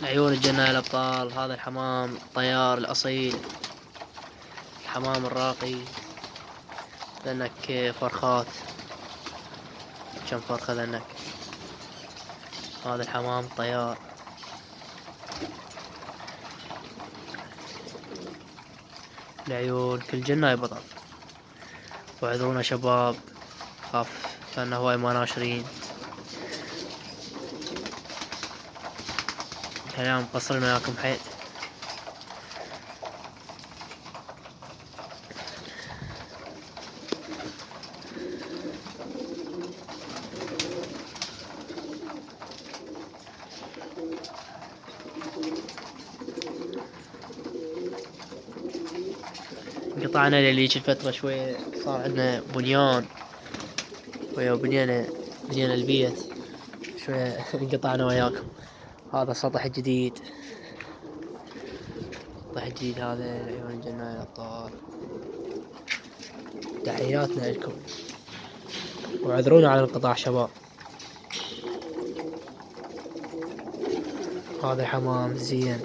عيون الجنة يا الأبطال، هذا الحمام الطيار الأصيل، الحمام الراقي. ذنك فرخات، كم فرخة ذنك. هذا الحمام الطيار. العيون كل جنة يا بطل. واعذرونا شباب، خاف لأن هواي ما ناشرين. اليوم مقصرين وياكم حيل. انقطعنا لليج الفترة شوية، صار عندنا بنيان ويا بنيان البيت شوية. انقطعنا وياكم. هذا سطح جديد، سطح جديد. هذا عيون الجنة يا الأبطال، تحياتنا لكم واعذرونا على الانقطاع شباب. هذا حمام زين.